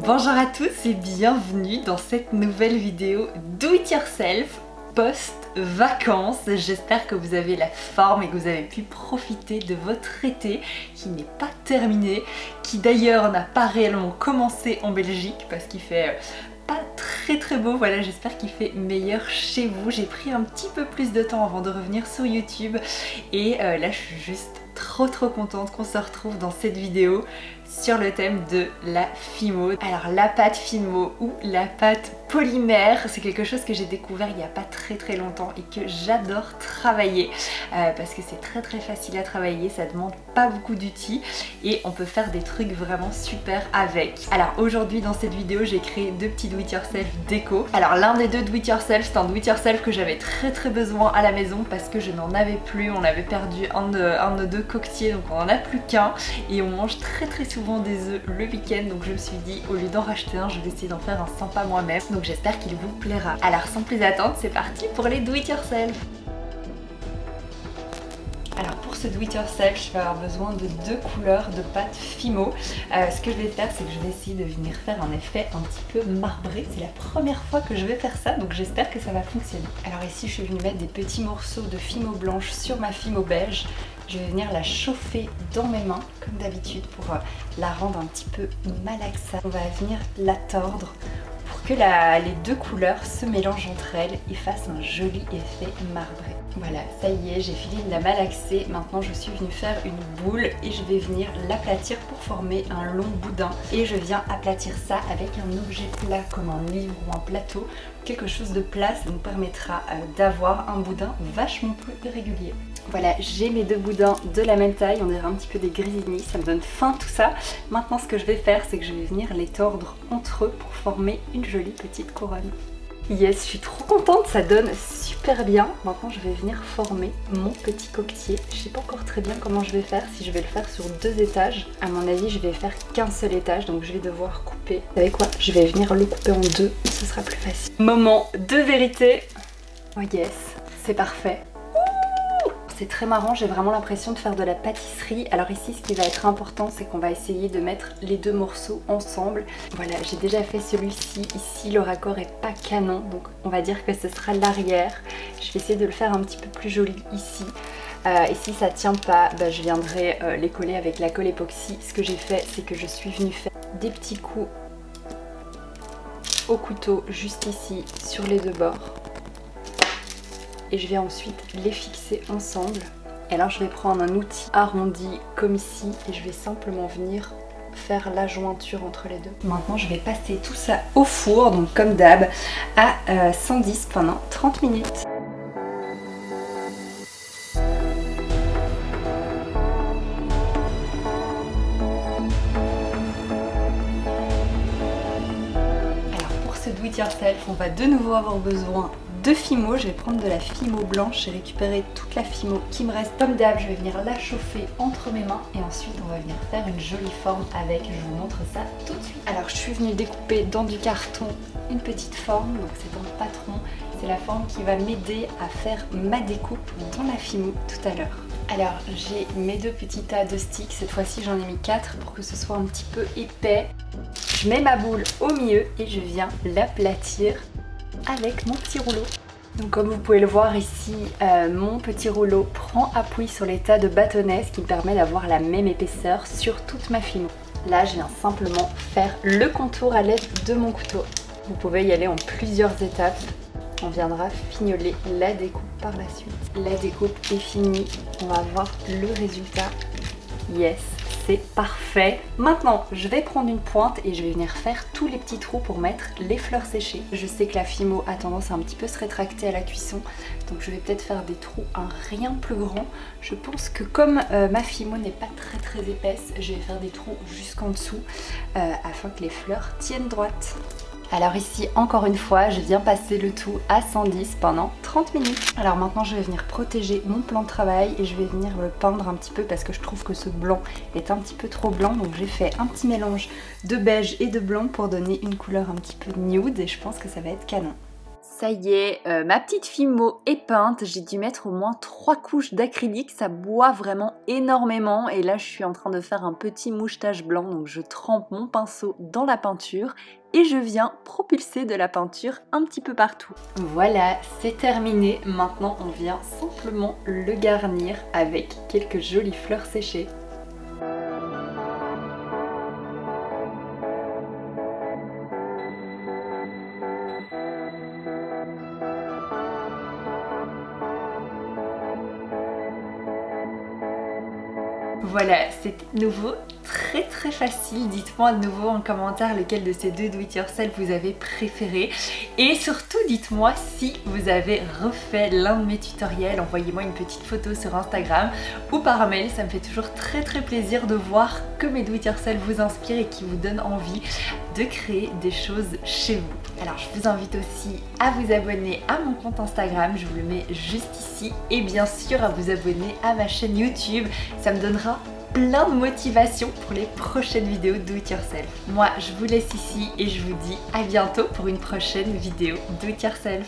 Bonjour à tous et bienvenue dans cette nouvelle vidéo Do It Yourself post-vacances. J'espère que vous avez la forme et que vous avez pu profiter de votre été qui n'est pas terminé, qui d'ailleurs n'a pas réellement commencé en Belgique parce qu'il fait pas très beau. Voilà, j'espère qu'il fait meilleur chez vous. J'ai pris un petit peu plus de temps avant de revenir sur YouTube et là je suis juste trop contente qu'on se retrouve dans cette vidéo sur le thème de la Fimo. Alors la pâte Fimo ou la pâte polymère, c'est quelque chose que j'ai découvert il n'y a pas très longtemps et que j'adore travailler parce que c'est très facile à travailler, ça demande pas beaucoup d'outils et on peut faire des trucs vraiment super avec. Alors aujourd'hui dans cette vidéo j'ai créé deux petits do it yourself déco. Alors l'un des deux do it yourself, c'est un do it yourself que j'avais très besoin à la maison parce que je n'en avais plus, on avait perdu un de nos deux coquetiers donc on en a plus qu'un et on mange très souvent des œufs le week-end, donc je me suis dit au lieu d'en racheter un je vais essayer d'en faire un sympa moi-même, donc j'espère qu'il vous plaira. Alors sans plus attendre, c'est parti pour les do it yourself. Alors pour ce do it yourself, je vais avoir besoin de deux couleurs de pâte Fimo. Ce que je vais faire, c'est que je vais essayer de venir faire un effet un petit peu marbré. C'est la première fois que je vais faire ça, donc j'espère que ça va fonctionner. Alors ici, je suis venue mettre des petits morceaux de Fimo blanche sur ma Fimo beige. Je vais venir la chauffer dans mes mains, comme d'habitude, pour la rendre un petit peu malaxante. On va venir la tordre pour que les deux couleurs se mélangent entre elles et fassent un joli effet marbré. Voilà, ça y est, j'ai fini de la malaxer. Maintenant, je suis venue faire une boule et je vais venir l'aplatir pour former un long boudin. Et je viens aplatir ça avec un objet plat comme un livre ou un plateau. Quelque chose de plat, ça nous permettra d'avoir un boudin vachement plus régulier. Voilà, j'ai mes deux boudins de la même taille, on dirait un petit peu des grisinis, ça me donne faim tout ça. Maintenant ce que je vais faire, c'est que je vais venir les tordre entre eux pour former une jolie petite couronne. Yes, je suis trop contente, ça donne super bien. Maintenant je vais venir former mon petit coquetier. Je sais pas encore très bien comment je vais faire, si je vais le faire sur 2 étages. À mon avis je vais faire qu'un seul étage, donc je vais devoir couper. Vous savez quoi? Je vais venir le couper en 2, ce sera plus facile. Moment de vérité. Oh yes, c'est parfait. C'est très marrant, j'ai vraiment l'impression de faire de la pâtisserie. Alors ici, ce qui va être important, c'est qu'on va essayer de mettre les deux morceaux ensemble. Voilà, j'ai déjà fait celui-ci. Ici, le raccord est pas canon, donc on va dire que ce sera l'arrière. Je vais essayer de le faire un petit peu plus joli ici. Et si ça tient pas, je viendrai les coller avec la colle époxy. Ce que j'ai fait, c'est que je suis venue faire des petits coups au couteau juste ici, sur les deux bords. Et je vais ensuite les fixer ensemble. Et alors je vais prendre un outil arrondi comme ici et je vais simplement venir faire la jointure entre les deux. Maintenant je vais passer tout ça au four, donc comme d'hab, à 110 pendant 30 minutes. Alors pour ce do it yourself, on va de nouveau avoir besoin de Fimo. Je vais prendre de la Fimo blanche, j'ai récupéré toute la Fimo qui me reste. Comme d'hab, je vais venir la chauffer entre mes mains et ensuite on va venir faire une jolie forme avec. Je vous montre ça tout de suite. Alors je suis venue découper dans du carton une petite forme, donc c'est un patron. C'est la forme qui va m'aider à faire ma découpe dans la Fimo tout à l'heure. Alors j'ai mes deux petits tas de sticks, cette fois-ci j'en ai mis 4 pour que ce soit un petit peu épais. Je mets ma boule au milieu et je viens l'aplatir avec mon petit rouleau. Donc comme vous pouvez le voir ici, mon petit rouleau prend appui sur les tas de bâtonnets, ce qui me permet d'avoir la même épaisseur sur toute ma Fimo. Là je viens simplement faire le contour à l'aide de mon couteau. Vous pouvez y aller en plusieurs étapes. On viendra fignoler la découpe par la suite. La découpe est finie, on va voir le résultat. Yes, c'est parfait. Maintenant, je vais prendre une pointe et je vais venir faire tous les petits trous pour mettre les fleurs séchées. Je sais que la Fimo a tendance à un petit peu se rétracter à la cuisson, donc je vais peut-être faire des trous un rien plus grand. Je pense que comme ma Fimo n'est pas très épaisse, je vais faire des trous jusqu'en dessous afin que les fleurs tiennent droite. Alors ici, encore une fois, je viens passer le tout à 110 pendant 30 minutes. Alors maintenant, je vais venir protéger mon plan de travail et je vais venir le peindre un petit peu parce que je trouve que ce blanc est un petit peu trop blanc. Donc j'ai fait un petit mélange de beige et de blanc pour donner une couleur un petit peu nude et je pense que ça va être canon. Ça y est, ma petite Fimo est peinte, j'ai dû mettre au moins 3 couches d'acrylique, ça boit vraiment énormément et là je suis en train de faire un petit mouchetage blanc, donc je trempe mon pinceau dans la peinture et je viens propulser de la peinture un petit peu partout. Voilà, c'est terminé, maintenant on vient simplement le garnir avec quelques jolies fleurs séchées. Voilà, c'est nouveau, très facile. Dites-moi de nouveau en commentaire lequel de ces deux do it yourself vous avez préféré. Et surtout, dites-moi si vous avez refait l'un de mes tutoriels. Envoyez-moi une petite photo sur Instagram ou par mail. Ça me fait toujours très plaisir de voir que mes do it yourself vous inspirent et qui vous donnent envie de créer des choses chez vous. Alors je vous invite aussi à vous abonner à mon compte Instagram, je vous le mets juste ici, et bien sûr à vous abonner à ma chaîne YouTube, ça me donnera plein de motivation pour les prochaines vidéos do it yourself. Moi je vous laisse ici et je vous dis à bientôt pour une prochaine vidéo do it yourself.